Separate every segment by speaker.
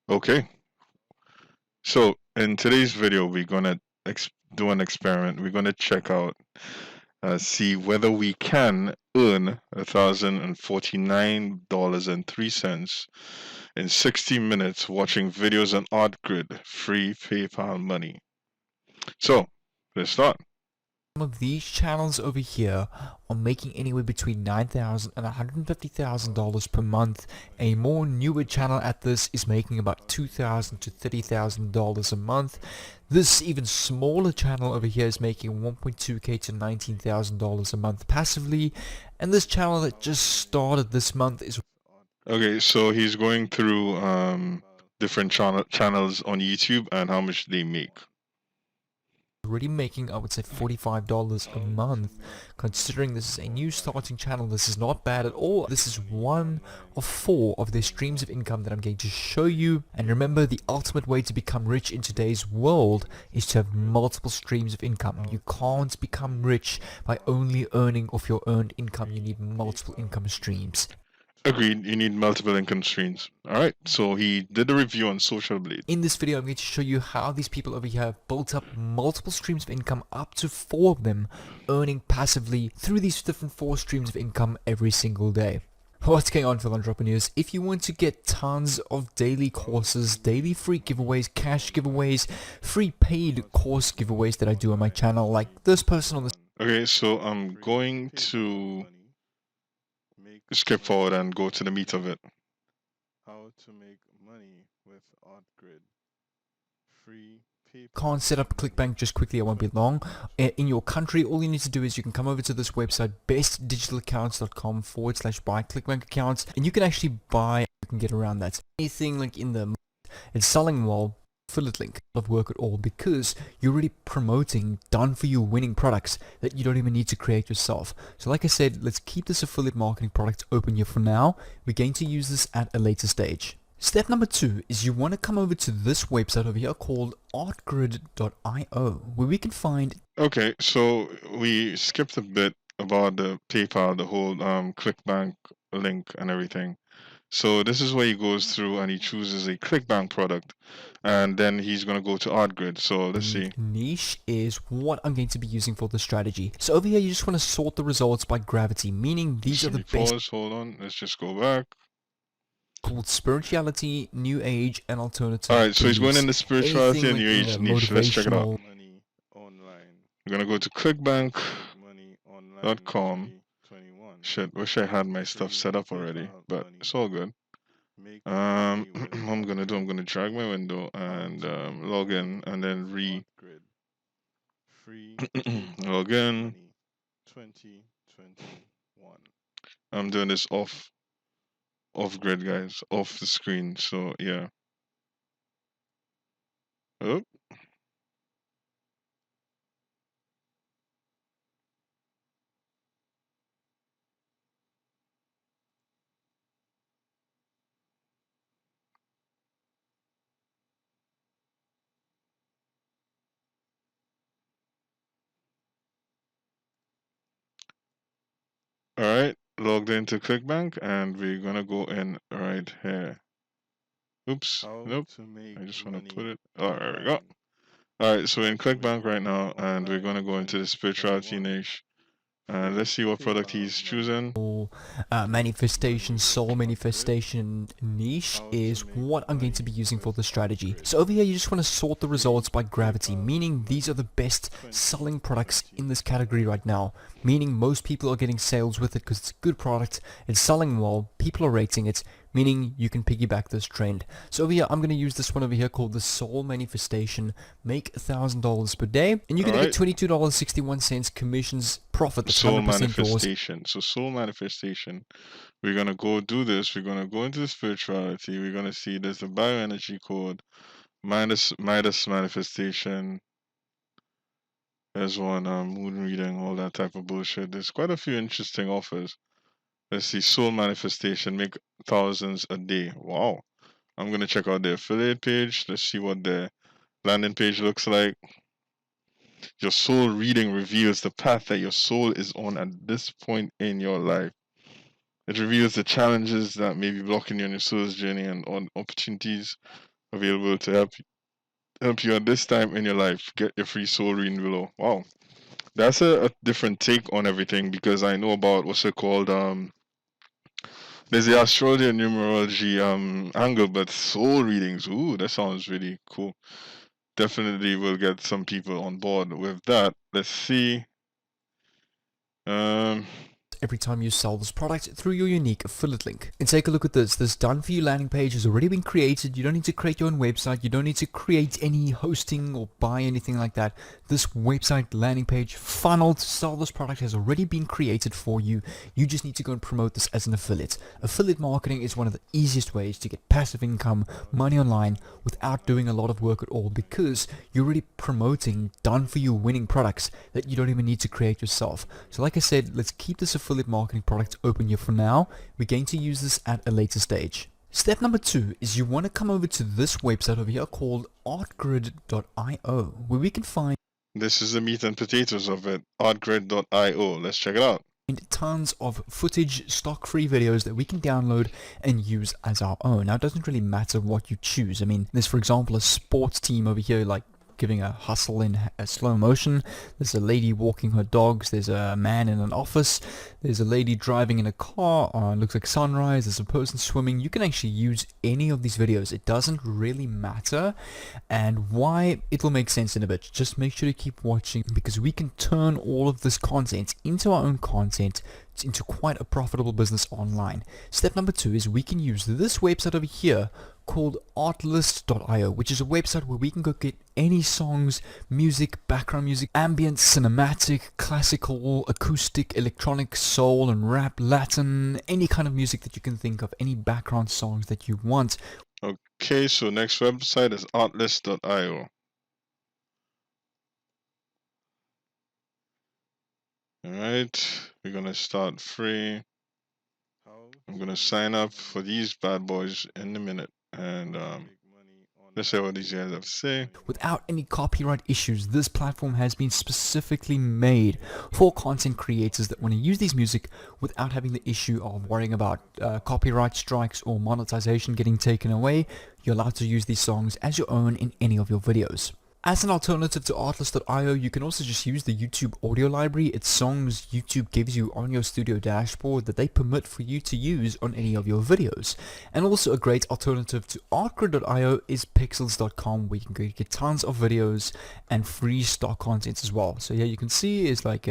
Speaker 1: Okay, so in today's video, we're gonna do an experiment. We're gonna check out, see whether we can earn $1,049.03 in 60 minutes watching videos on Artgrid, free PayPal money. So let's start.
Speaker 2: Some of these channels over here are making anywhere between $9,000 and $150,000 per month. A more newer channel at this is making about $2,000 to $30,000 a month. This even smaller channel over here is making 1.2k to $19,000 a month passively, and this channel that just started this month is
Speaker 1: Okay, so he's going through different channels on YouTube and how much they make.
Speaker 2: already making, I would say, $45 a month. Considering this is a new starting channel, this is not bad at all. This is one of 4 of their streams of income that I'm going to show you. And remember, the ultimate way to become rich in today's world is to have multiple streams of income. You can't become rich by only earning off your earned income. You need multiple income streams.
Speaker 1: Agreed, you need multiple income streams. Alright, so he did a review on Social Blade.
Speaker 2: In this video, I'm going to show you how these people over here have built up multiple streams of income, up to 4 of them, earning passively through these different 4 streams of income every single day. What's going on, fellow entrepreneurs? If you want to get tons of daily courses, daily free giveaways, cash giveaways, free paid course giveaways that I do on my channel, like this person on this.
Speaker 1: Okay, so I'm going to skip forward and go to the meat of it. How to make money with Artgrid. Free PayPal.
Speaker 2: Can't set up ClickBank just quickly, it won't be long. In your country, all you need to do is you can come over to this website, bestdigitalaccounts.com/buy ClickBank accounts, and you can actually buy, you can get around that. Anything like in the selling wall, affiliate link not work at all, because you're already promoting done for you winning products that you don't even need to create yourself. So like I said, let's keep this affiliate marketing product open here for now. We're going to use this at a later stage. Step number 2 is you want to come over to this website over here called artgrid.io, where we can find.
Speaker 1: Okay, so we skipped a bit about the PayPal, the whole ClickBank link and everything. So this is where he goes through and he chooses a ClickBank product, and then he's gonna go to Artgrid. So let's see.
Speaker 2: Niche is what I'm going to be using for the strategy. So over here, you just want to sort the results by gravity, meaning these are the best.
Speaker 1: Pause, hold on, let's just go back.
Speaker 2: Called spirituality, new age, and alternative.
Speaker 1: Alright, so he's going in the spirituality and new
Speaker 2: Anything
Speaker 1: age
Speaker 2: like
Speaker 1: niche. Let's check it out.
Speaker 2: motivational.
Speaker 1: Money online. I'm gonna go to clickbank.com. Shit, wish I had my stuff set up already, but it's all good. I'm gonna drag my window and log in and then log in. I'm doing this off grid, guys, off the screen. So yeah. Oh. Alright, logged into ClickBank and we're gonna go in right here. Oops, nope. I just want to put it. Oh, there we go. Alright, so we're in ClickBank right now and we're gonna go into the spirituality niche. And let's see what product he's choosing.
Speaker 2: Manifestation, soul manifestation niche is what I'm going to be using for the strategy. So over here, you just want to sort the results by gravity, meaning these are the best selling products in this category right now, meaning most people are getting sales with it because it's a good product, it's selling well, people are rating it, meaning you can piggyback this trend. So over here, I'm going to use this one over here called the Soul Manifestation. Make $1,000 per day, and you're going to get $22.61 commissions profit.
Speaker 1: Soul Manifestation. So Soul Manifestation, we're going to go do this. We're going to go into the spirituality. We're going to see there's the bioenergy code, Midas Manifestation. There's one, moon reading, all that type of bullshit. There's quite a few interesting offers. Let's see, Soul Manifestation, make thousands a day. Wow. I'm going to check out their affiliate page. Let's see what their landing page looks like. Your soul reading reveals the path that your soul is on at this point in your life. It reveals the challenges that may be blocking you on your soul's journey and on opportunities available to help you at this time in your life. Get your free soul reading below. Wow, that's a different take on everything because I know about what's it called. There's the astrology and numerology angle, but soul readings. Ooh, that sounds really cool. Definitely will get some people on board with that. Let's see. Um,
Speaker 2: every time you sell this product through your unique affiliate link. And take a look at this. This done for you landing page has already been created. You don't need to create your own website. You don't need to create any hosting or buy anything like that. This website landing page funnel to sell this product has already been created for you. You just need to go and promote this as an affiliate. Affiliate marketing is one of the easiest ways to get passive income, money online without doing a lot of work at all because you're already promoting done for you winning products that you don't even need to create yourself. So like I said, let's keep this affiliate marketing product open here for now. We're going to use this at a later stage. Step number 2 is you want to come over to this website over here called artgrid.io where we can find
Speaker 1: this is the meat and potatoes of it. Artgrid.io. Let's check it out.
Speaker 2: tons of footage, stock free videos that we can download and use as our own. Now it doesn't really matter what you choose. I mean, there's for example a sports team over here like giving a hustle in a slow motion. There's a lady walking her dogs. There's a man in an office. There's a lady driving in a car. Looks like sunrise. There's a person swimming. You can actually use any of these videos. It doesn't really matter, and why it'll make sense in a bit. Just make sure to keep watching because we can turn all of this content into our own content into quite a profitable business online. Step number 2 is we can use this website over here called artlist.io, which is a website where we can go get any songs, music, background music, ambient, cinematic, classical, acoustic, electronic, soul and rap, Latin, any kind of music that you can think of, any background songs that you want.
Speaker 1: Okay, so next website is artlist.io. Alright, we're gonna start free. I'm gonna sign up for these bad boys in a minute, and let's see what these guys have to say.
Speaker 2: Without any copyright issues, this platform has been specifically made for content creators that want to use these music without having the issue of worrying about copyright strikes or monetization getting taken away. You're allowed to use these songs as your own in any of your videos. As an alternative to Artlist.io, you can also just use the YouTube audio library. It's songs YouTube gives you on your studio dashboard that they permit for you to use on any of your videos. And also a great alternative to Artgrid.io is Pixels.com, where you can get tons of videos and free stock content as well. So yeah, you can see is like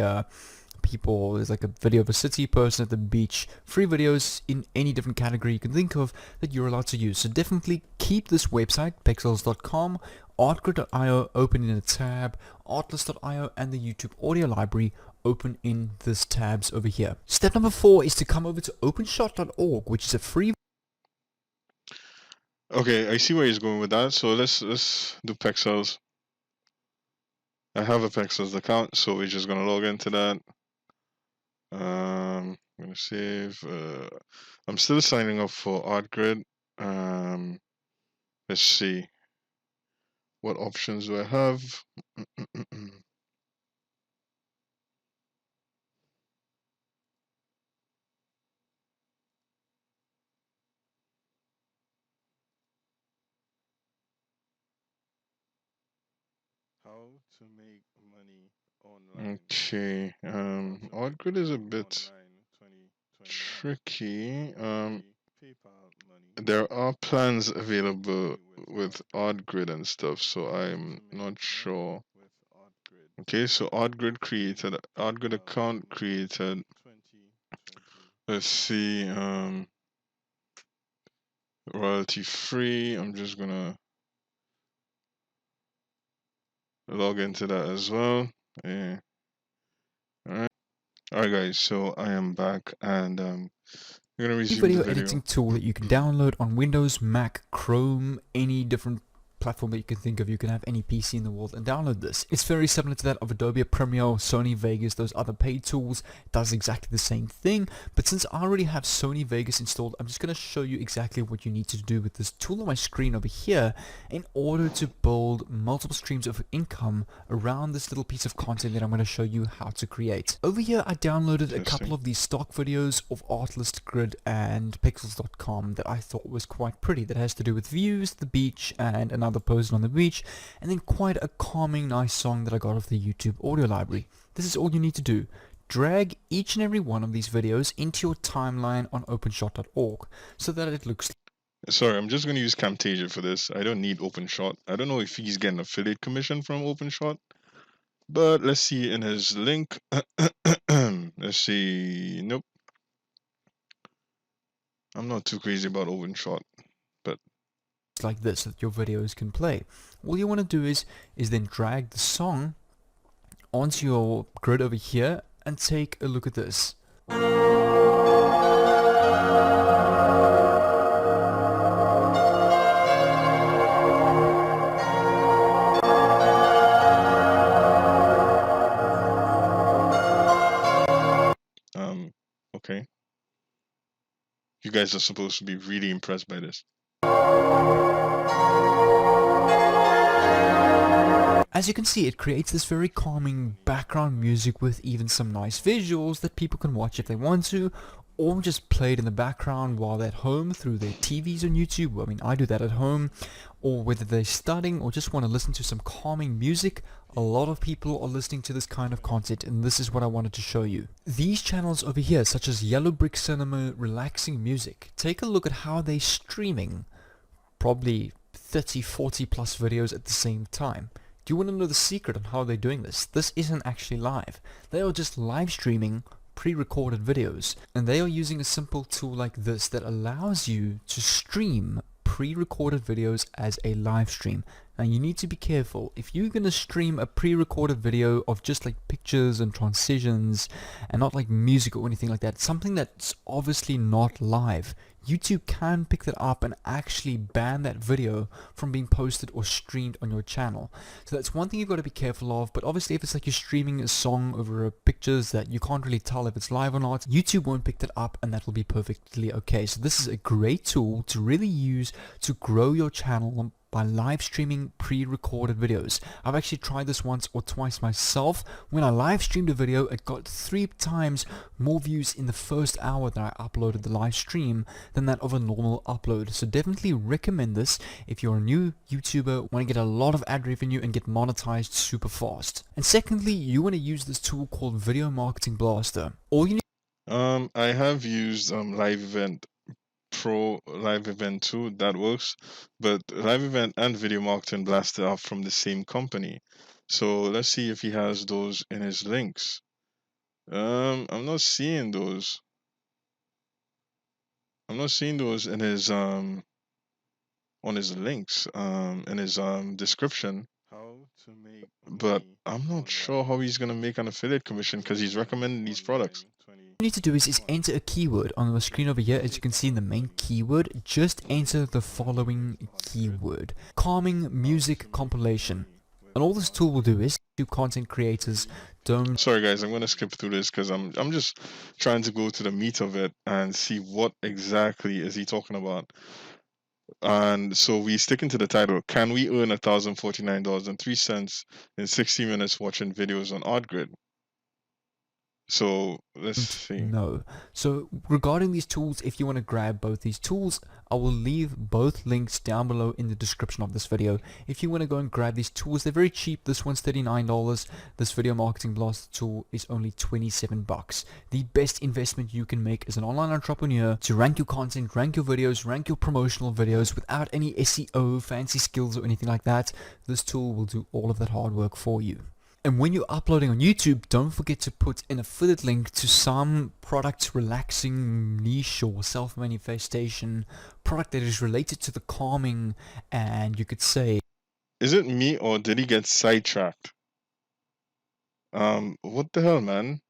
Speaker 2: people, there's like a video of a city person at the beach, free videos in any different category you can think of that you're allowed to use. So definitely keep this website, pixels.com, Artgrid.io open in a tab, Artlist.io and the YouTube audio library open in this tabs over here. Step number 4 is to come over to openshot.org, which is a free.
Speaker 1: Okay, I see where he's going with that. So let's do Pexels. I have a Pexels account, so we're just gonna log into that. I'm gonna save. I'm still signing up for Artgrid. Let's see. What options do I have? How to make money online. Okay, Artgrid is a bit tricky. There are plans available with Artgrid and stuff, so I'm not sure. Okay, so Artgrid account created. Let's see, royalty free. I'm just gonna log into that as well. Yeah. Alright guys, so I am back and we're gonna resume the
Speaker 2: Video
Speaker 1: video.
Speaker 2: editing tool that you can download on Windows, Mac, Chrome, any different platform that you can think of. You can have any PC in the world and download this. It's very similar to that of Adobe Premiere, Sony Vegas, those other paid tools. It does exactly the same thing, but since I already have Sony Vegas installed, I'm just going to show you exactly what you need to do with this tool on my screen over here in order to build multiple streams of income around this little piece of content that I'm going to show you how to create. Over here I downloaded a couple of these stock videos of Artgrid and pixels.com that I thought was quite pretty, that has to do with views, the beach, and another person on the beach, and then quite a calming nice song that I got off the YouTube audio library. This is all you need to do. Drag each and every one of these videos into your timeline on openshot.org so that it looks.
Speaker 1: Sorry, I'm just going to use Camtasia for this. I don't need OpenShot. I don't know if he's getting affiliate commission from OpenShot, but let's see in his link. Let's see. Nope. I'm not too crazy about OpenShot, but
Speaker 2: like this so that your videos can play. All you want to do is then drag the song onto your grid over here and take a look at this.
Speaker 1: Okay. You guys are supposed to be really impressed by this.
Speaker 2: As you can see, it creates this very calming background music with even some nice visuals that people can watch if they want to, or just play it in the background while they're at home through their TVs on YouTube. I mean, I do that at home. Or whether they're studying or just want to listen to some calming music, a lot of people are listening to this kind of content, and this is what I wanted to show you. These channels over here, such as Yellow Brick Cinema, Relaxing Music, take a look at how they're streaming probably 30, 40 plus videos at the same time. Do you want to know the secret on how they're doing this? This isn't actually live. They are just live streaming pre-recorded videos, and they are using a simple tool like this that allows you to stream pre-recorded videos as a live stream. Now you need to be careful. If you're going to stream a pre-recorded video of just like pictures and transitions and not like music or anything like that, something that's obviously not live, YouTube can pick that up and actually ban that video from being posted or streamed on your channel. So that's one thing you've got to be careful of. But obviously if it's like you're streaming a song over pictures that you can't really tell if it's live or not, YouTube won't pick that up and that will be perfectly okay. So this is a great tool to really use to grow your channel by live streaming pre-recorded videos. I've actually tried this once or twice myself. When I live streamed a video, it got 3 times more views in the first hour that I uploaded the live stream than that of a normal upload. So definitely recommend this if you're a new YouTuber, want to get a lot of ad revenue and get monetized super fast. And secondly, you want to use this tool called Video Marketing Blaster. All you need
Speaker 1: I have used Live Event Pro, Live Event 2, that works, but Live Event and Video Marketing Blaster are from the same company. So let's see if he has those in his links. I'm not seeing those. I'm not seeing those in his on his links in his description. How to make but I'm not sure how he's gonna make an affiliate commission because he's recommending these products.
Speaker 2: you need to do is enter a keyword on the screen over here. As you can see in the main keyword, just enter the following keyword: calming music compilation. And all this tool will do is do content creators don't.
Speaker 1: Sorry guys, I'm gonna skip through this because I'm just trying to go to the meat of it and see what exactly is he talking about. And so we stick into the title. Can we earn $1,049.03 in 60 minutes watching videos on Artgrid? So let's see.
Speaker 2: No. So regarding these tools, if you want to grab both these tools, I will leave both links down below in the description of this video. If you want to go and grab these tools, they're very cheap. This one's $39. This Video Marketing Blaster tool is only $27. The best investment you can make as an online entrepreneur to rank your content, rank your videos, rank your promotional videos without any SEO, fancy skills or anything like that. This tool will do all of that hard work for you. And when you're uploading on YouTube, don't forget to put an affiliate link to some product relaxing niche or self-manifestation product that is related to the calming, and you could say...
Speaker 1: Is it me or did he get sidetracked? What the hell, man?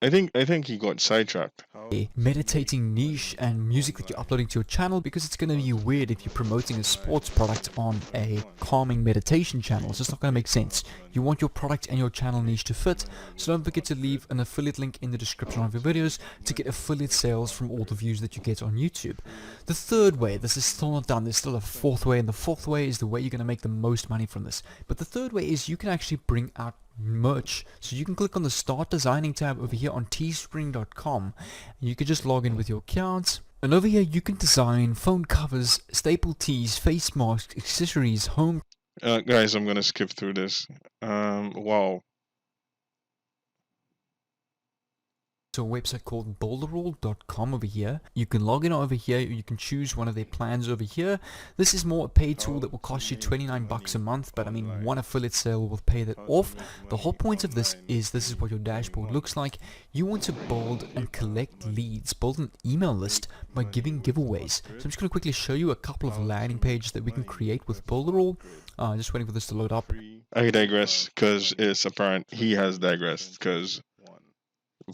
Speaker 1: I think he got sidetracked.
Speaker 2: a meditating niche and music that you're uploading to your channel, because it's going to be weird if you're promoting a sports product on a calming meditation channel. It's just not going to make sense. You want your product and your channel niche to fit, so don't forget to leave an affiliate link in the description of your videos to get affiliate sales from all the views that you get on YouTube. The third way, this is still not done, there's still a fourth way, and the fourth way is the way you're going to make the most money from this. But the third way is you can actually bring out merch. So you can click on the start designing tab over here on teespring.com. You can just log in with your account, and over here you can design phone covers, staple tees, face masks, accessories, home
Speaker 1: Guys, I'm gonna skip through this. Wow.
Speaker 2: to a website called boulderall.com over here. You can log in over here, you can choose one of their plans over here. This is more a paid tool that will cost you 29 bucks a month, but I mean, one affiliate sale will pay that off. The whole point of this is what your dashboard looks like. You want to build and collect leads, build an email list by giving giveaways. So I'm just going to quickly show you a couple of landing pages that we can create with Boulderall. Just waiting for this to load up.
Speaker 1: I digress because it's apparent he has digressed because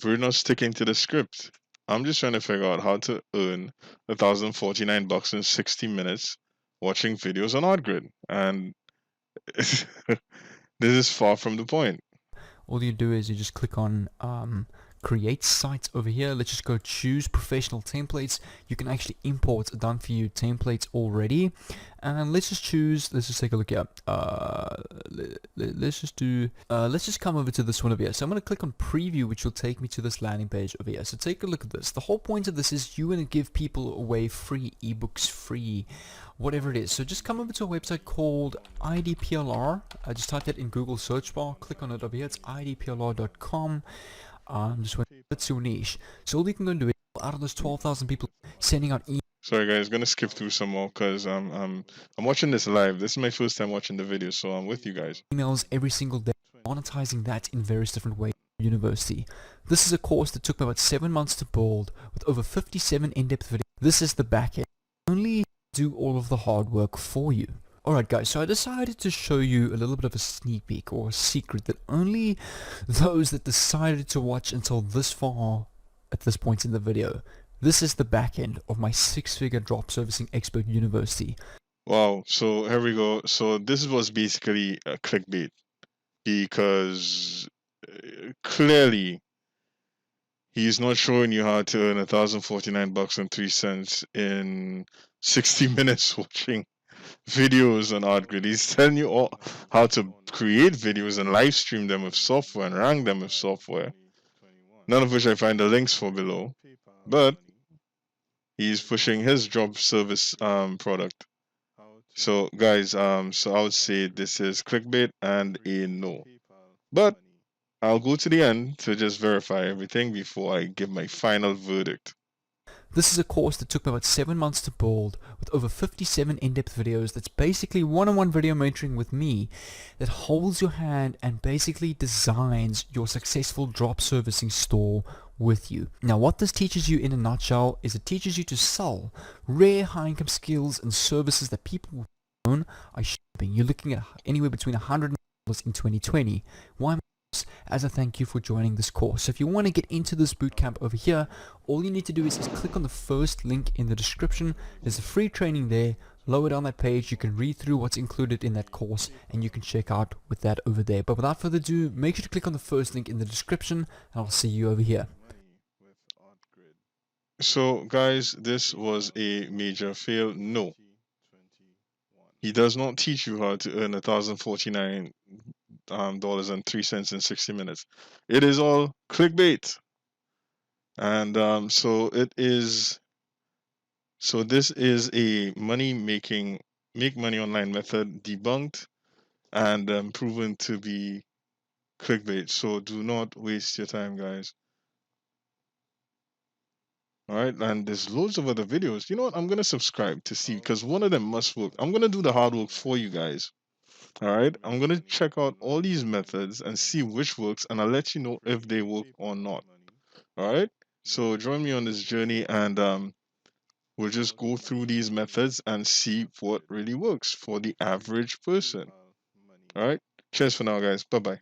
Speaker 1: we're not sticking to the script. I'm just trying to figure out how to earn 1,049 bucks in 60 minutes watching videos on Artgrid, and this is far from the point.
Speaker 2: All you do is you just click on create site over here. Let's just go choose professional templates. You can actually import done for you templates already, and let's just take a look here. Let's just come over to this one over here. So I'm going to click on preview, which will take me to this landing page over here. So take a look at this. The whole point of this is you want to give people away free ebooks, free whatever it is. So just come over to a website called IDPLR. I just type that in Google search bar, click on it over here. It's idplr.com. Just when it's your niche. So all you can go and do is, out of those 12,000 people sending out
Speaker 1: Sorry guys, gonna skip through some more because I'm watching this live. This is my first time watching the video, so I'm with you guys.
Speaker 2: emails every single day, monetizing that in various different ways. University. This is a course that took me about 7 months to build, with over 57 in-depth videos. This is the back end. Only do all of the hard work for you. Alright guys, so I decided to show you a little bit of a sneak peek or a secret that only those that decided to watch until this far at this point in the video. This is the back end of my 6-figure drop servicing expert university.
Speaker 1: Wow, so here we go. So this was basically a clickbait because clearly he's not showing you how to earn 1,049 bucks and 3 cents in 60 minutes watching videos on Artgrid. He's telling you all how to create videos and live stream them with software and rank them with software. None of which I find the links for below. But he's pushing his job service product. So guys, so I would say this is clickbait and a no. But I'll go to the end to just verify everything before I give my final verdict.
Speaker 2: This is a course that took me about 7 months to build, with over 57 in-depth videos. That's basically one-on-one video mentoring with me that holds your hand and basically designs your successful drop servicing store with you. Now what this teaches you in a nutshell is it teaches you to sell rare high-income skills and services that people own are shipping. You're looking at anywhere between $100 in 2020. Why? As a thank you for joining this course. So if you want to get into this bootcamp over here, all you need to do is click on the first link in the description. There's a free training there. Lower down that page, you can read through what's included in that course, and you can check out with that over there. But without further ado, make sure to click on the first link in the description, and I'll see you over here.
Speaker 1: So guys, this was a major fail. No, he does not teach you how to earn 1,049 dollars and 3 cents in 60 minutes. It is all clickbait, and so this is a make money online method debunked and proven to be clickbait. So do not waste your time, guys. All right, and there's loads of other videos. You know what? I'm gonna subscribe to see because one of them must work. I'm gonna do the hard work for you guys. All right, I'm gonna check out all these methods and see which works, and I'll let you know if they work or not. All right, so join me on this journey, and we'll just go through these methods and see what really works for the average person. All right, cheers for now, guys. Bye bye.